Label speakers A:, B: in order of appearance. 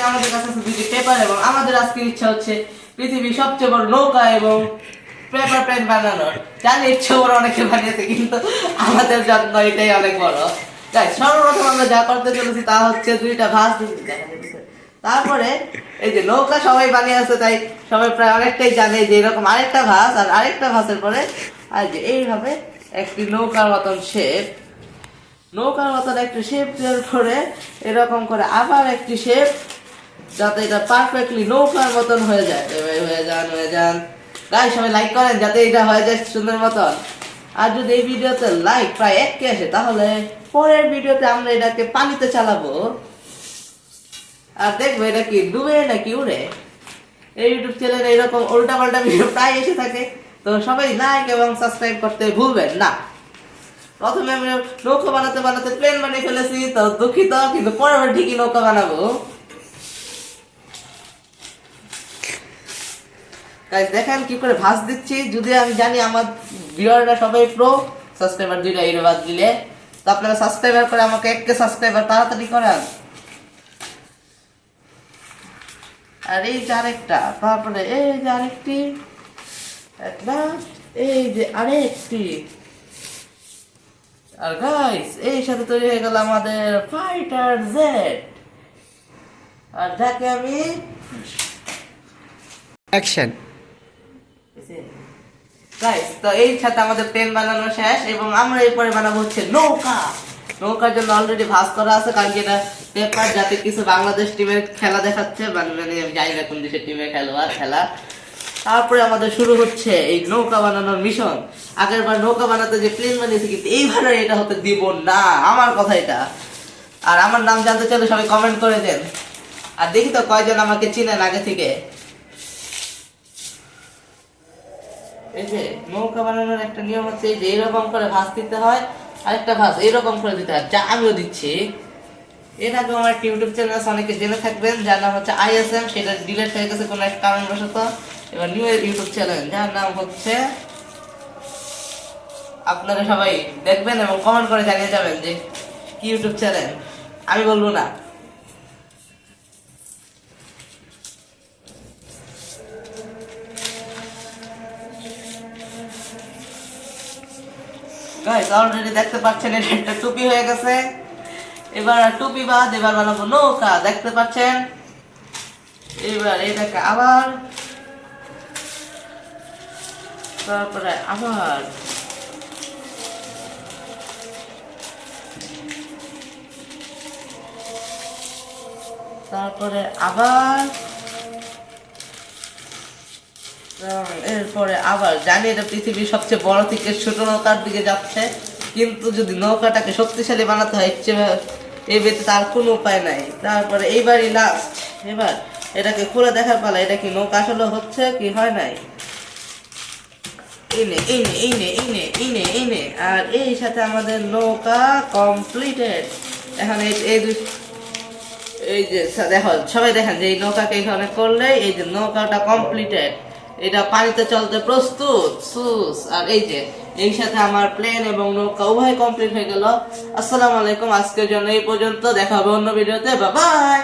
A: আমাদের কাছে আছে দুইটি পেপার এবং আমাদের আজকের ইচ্ছা হচ্ছে পৃথিবীর সবচেয়ে বড় নৌকা এবং পেপার প্লেন বানানোর। জানি ইচ্ছে বড় অনেকে বানিয়েছে, কিন্তু আমাদের জন্য এটাই অনেক বড়। তাই সর্বপ্রথম আমরা যা করতে চলেছি তা হচ্ছে দুইটা ভাঁজ তারপরে এই যে নৌকা সবাই বানিয়ে আছে, তাই সবাই প্রায় অনেকটাই জানে যে এরকম আরেকটা ভাঁজ আর আরেকটা ভাঁজের পরে আর যে এইভাবে একটি নৌকার মতন শেপ, নৌকার মতন একটি শেপ দেওয়ার পরে এরকম করে আবার একটি শেপ, যাতে এটা পারফেক্টলি নৌকার মতন হয়ে যায়। হয়ে যান গাইস, সবাই লাইক করেন যাতে এটা হয়ে যায় সুন্দর মতন। আর যদি এই ভিডিওতে লাইক প্রায় 1K আসে তাহলে পরের ভিডিওতে আমরা এটাকে পানিতে চালাবো আর দেখবো এটা কি ডুবে নাকি উড়ে। এই ইউটিউব চ্যানেলে এরকম উল্টা পাল্টা ভিডিও প্রায় এসে থাকে, তো সবাই লাইক এবং সাবস্ক্রাইব করতে ভুলবেন না। প্রথমে আমি নৌকা বানাতে বানাতে প্লেন বানিয়ে ফেলেছি, তো দুঃখিত, কিন্তু পরে আমরা ঠিকই নৌকা বানাবো। গাইস দেখেন কি করে ভাঁজ দিচ্ছি। যদি আমি জানি আমার ভিউয়াররা সবাই প্রো, সাবস্ক্রাইবার দুইটা এর বাদ দিলে, তো আপনারা সাবস্ক্রাইবার করে আমাকে 1K সাবস্ক্রাইবার তাড়াতাড়ি করেন। আর এই যে আরেকটা, তারপরে এই যে আরেকটি, একটা এই যে আরেকটি। আর গাইস এই সাথে তৈরি হয়ে গেল আমাদের ফাইটার জেট, আর যাকে আমি
B: অ্যাকশন।
A: গাইস তো এই সাথে আমাদের প্লেন বানানো শেষ এবং আমরা এরপরে বানাবো হচ্ছে নৌকা। নৌকার জন্য অলরেডি ভাঁজ করা আছে, কারণ কি এটা পেপার, যাতে কিছু বাংলাদেশ টিমের খেলা দেখাচ্ছে, মানে আমি জানি না কোন দেশের টিমের খেলা। তারপরে আমাদের শুরু হচ্ছে এই নৌকা বানানোর মিশন। আগের বার নৌকা বানাতে যে প্লেন বানিয়েছি, কিন্তু এইবারে এটা হতে দিব না, আমার কথা এটা। আর আমার নাম জানতে চাইলে সবাই কমেন্ট করে দেন, আর দেখি তো কয়জন আমাকে চিনেন আগে থেকে। এই যে নৌকা বানানোর একটা নিয়ম হচ্ছে যে এরকম করে ভাঁজ দিতে হয়, আরেকটা ভাঁজ এরকম করে দিতে হয়, যা আমিও দিচ্ছি। এর আগে আমার একটা ইউটিউব চ্যানেল আছে, অনেকে জেনে থাকবেন, যার নাম হচ্ছে ISM, সেটা ডিলিট হয়ে গেছে কোনো একটা কারণবশত। এবার নিউ ইউটিউব চ্যানেল, যার নাম হচ্ছে, আপনারা সবাই দেখবেন এবং কমেন্ট করে জানিয়ে যাবেন যে কি ইউটিউব চ্যানেল, আমি বলবো না। গাইস অলরেডি দেখতে পাচ্ছেন এটা একটা টুপি হয়ে গেছে। এবার টুপি বাদ এবার বানাবো নৌকা, দেখতে পাচ্ছেন। এবার এটাকে আবার, তারপরে আবার, তারপরে আবার, এরপরে আবার। জানি এটা পৃথিবীর সবচেয়ে বড় থেকে ছোট নৌকার দিকে যাচ্ছে, কিন্তু যদি নৌকাটাকে শক্তিশালী বানাতে হয় এই বেতে তার কোনো উপায় নাই। তারপরে এইবারই লাস্ট, এবার এটাকে খুলে দেখার পালা, এটা কি নৌকা আসলে হচ্ছে কি হয় নাই। আর এই সাথে আমাদের নৌকা কমপ্লিটেড। এখন এই যে দেখো সবাই দেখেন যে এই নৌকাকে এখানে করলে এই যে নৌকাটা কমপ্লিটেড, এটা পানিতে চলতে প্রস্তুত সুস। আর এই যে এই সাথে আমার প্লেন এবং নৌকা উভয় কমপ্লিট হয়ে গেল। আসসালামু আলাইকুম, আজকের জন্য এই পর্যন্ত, দেখা হবে অন্য ভিডিওতে, বাই বাই।